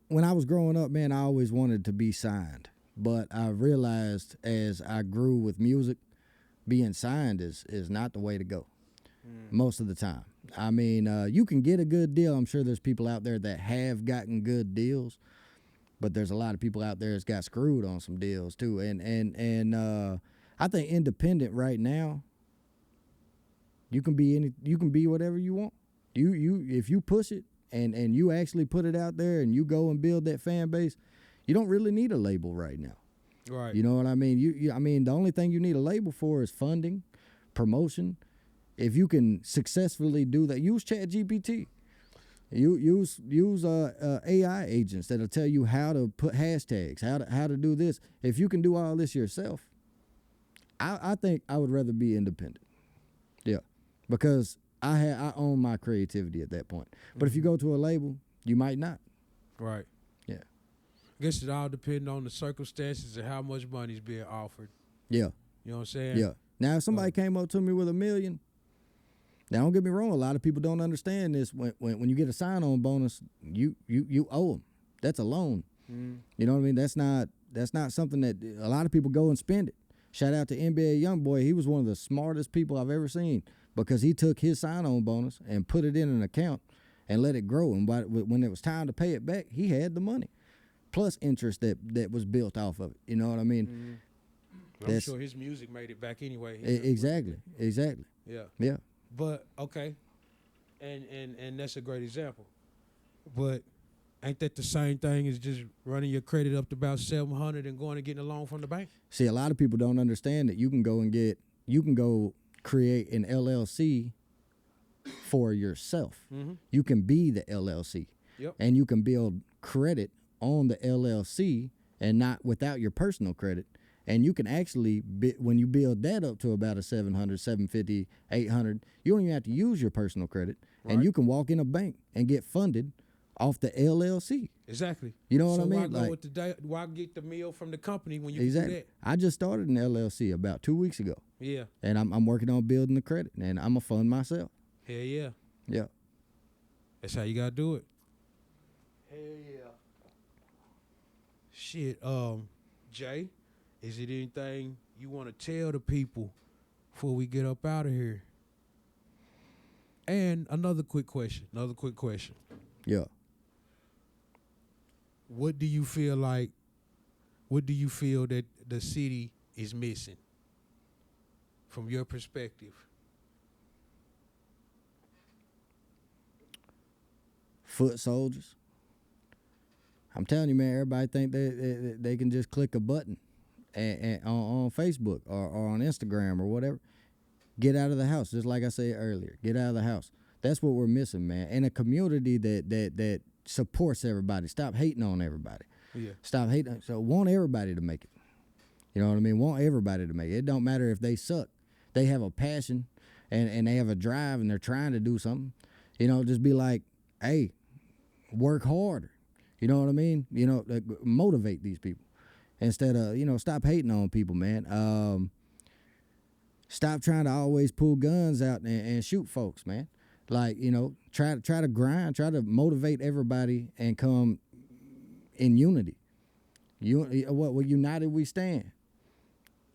When I was growing up, man, I always wanted to be signed. But I realized as I grew with music, being signed is not the way to go most of the time. I mean, you can get a good deal. I'm sure there's people out there that have gotten good deals, but there's a lot of people out there that's got screwed on some deals too. And I think independent right now, you can be whatever you want. You if you push it and you actually put it out there and you go and build that fan base, you don't really need a label right now. Right. You know what I mean? I mean, the only thing you need a label for is funding, promotion. If you can successfully do that, use ChatGPT. Use AI agents that'll tell you how to put hashtags, how to do this. If you can do all this yourself, I think I would rather be independent. Yeah, because I own my creativity at that point. But if you go to a label, you might not. Right. Yeah. I guess it all depends on the circumstances and how much money's being offered. Yeah. You know what I'm saying? Yeah. Now, if somebody came up to me with $1 million, now don't get me wrong, a lot of people don't understand this. When you get a sign-on bonus, you owe them. That's a loan. Mm. You know what I mean? That's not something that a lot of people go and spend it. Shout out to NBA Youngboy. He was one of the smartest people I've ever seen because he took his sign-on bonus and put it in an account and let it grow. And when it was time to pay it back, he had the money, plus interest that was built off of it. You know what I mean? I'm sure his music made it back anyway. Exactly. Yeah. Yeah. But okay, and that's a great example. But ain't that the same thing as just running your credit up to about 700 and going and getting a loan from the bank? See, a lot of people don't understand that you can go create an LLC for yourself. Mm-hmm. You can be the LLC. Yep. And you can build credit on the LLC and not without your personal credit. And you can actually, when you build that up to about a 700, 750, 800, you don't even have to use your personal credit. Right. And you can walk in a bank and get funded off the LLC. Exactly. You know what I mean? Why get the meal from the company when you exactly. can do that? I just started an LLC about 2 weeks ago. Yeah. And I'm working on building the credit, and I'm going to fund myself. Hell yeah. Yeah. That's how you got to do it. Hell yeah. Shit, Jay, is it anything you want to tell the people before we get up out of here? And another quick question. Yeah. What do you feel that the city is missing from your perspective? Foot soldiers. I'm telling you, man, everybody think they can just click a button and on Facebook or on Instagram or whatever. Get out of the house, just like I said earlier. Get out of the house. That's what we're missing, man. In a community that supports everybody. Stop hating on everybody. Yeah. Stop hating. So want everybody to make it. You know what I mean? Want everybody to make it. It don't matter if they suck. They have a passion and they have a drive and they're trying to do something. You know, just be like, hey, work harder. You know what I mean? You know, motivate these people instead of, stop hating on people, man. Stop trying to always pull guns out and shoot folks, man. Like, try to grind, try to motivate everybody and come in unity. Well, united we stand,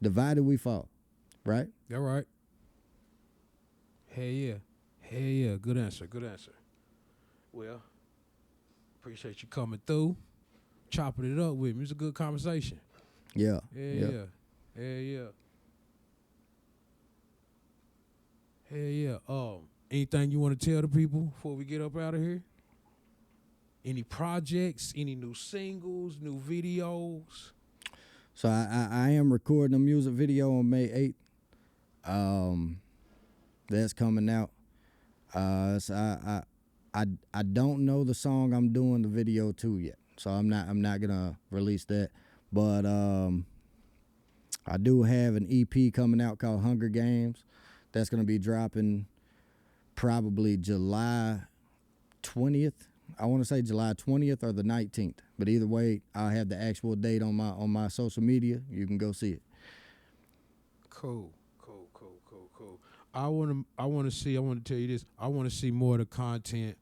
divided we fall, right? All right. Hell yeah. Good answer. Well, appreciate you coming through, chopping it up with me. It's a good conversation. Yeah. Anything you want to tell the people before we get up out of here? Any projects, any new singles, new videos? So I am recording a music video on May 8th. That's coming out. So I don't know the song I'm doing the video to yet, so I'm not gonna release that. But I do have an EP coming out called Hunger Games. That's gonna be dropping probably July 20th. I want to say July 20th or the 19th. But either way, I'll have the actual date on my social media. You can go see it. Cool. I want to tell you this. I want to see more of the content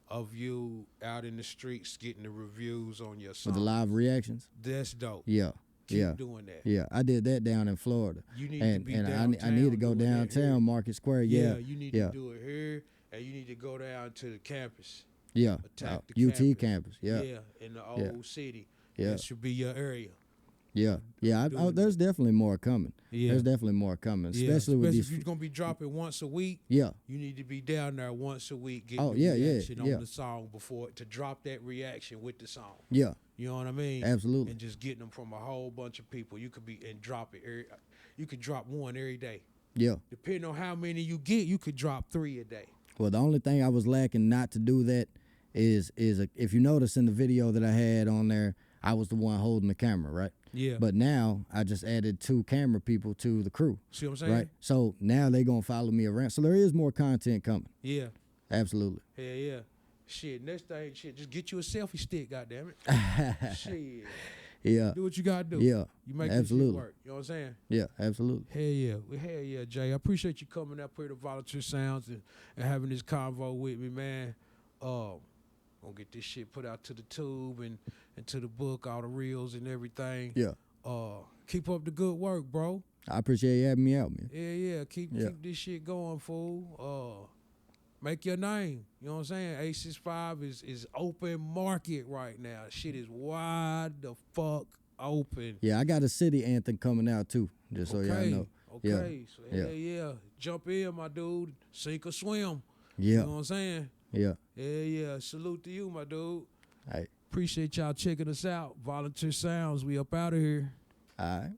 of you out in the streets getting the reviews on your songs. With the live reactions? That's dope. Yeah. Keep doing that. Yeah, I did that down in Florida. You need to be downtown. I need to go downtown, Market Square. Yeah, you need to do it here, and you need to go down to the campus. Yeah, Attack the UT campus. Yeah, in the old city. Yeah, that should be your area. Yeah. There's definitely more coming. Yeah, there's definitely more coming, especially with these. If you're gonna be dropping once a week. Yeah, you need to be down there once a week. Getting the reaction on the song before to drop that reaction with the song. Yeah, you know what I mean. Absolutely. And just getting them from a whole bunch of people. You could drop it. You could drop one every day. Yeah. Depending on how many you get, you could drop 3 a day. Well, the only thing I was lacking not to do that is if you notice in the video that I had on there, I was the one holding the camera, right? Yeah. But now I just added 2 camera people to the crew. See what I'm saying? Right. So now they gonna follow me around. So there is more content coming. Yeah. Absolutely. Yeah. Shit. Next thing, just get you a selfie stick. Goddamn it. Shit. Yeah. Do what you gotta do. Yeah. You make absolutely this shit work. You know what I'm saying? Yeah. Absolutely. Hell yeah, Jay. I appreciate you coming up here to Volunteer Sounds and having this convo with me, man. Gonna get this shit put out to the tube and to the book, all the reels and everything. Yeah. Keep up the good work, bro. I appreciate you having me out, man. Yeah. Keep this shit going, fool. Make your name. You know what I'm saying? 865 is open market right now. Shit is wide the fuck open. Yeah, I got a city anthem coming out too. Just so y'all know. Okay. So Yeah. yeah. Jump in, my dude. Sink or swim. Yeah. You know what I'm saying? Yeah. Yeah. Salute to you, my dude. All right. Appreciate y'all checking us out. Volunteer Sounds. We up out of here. All right.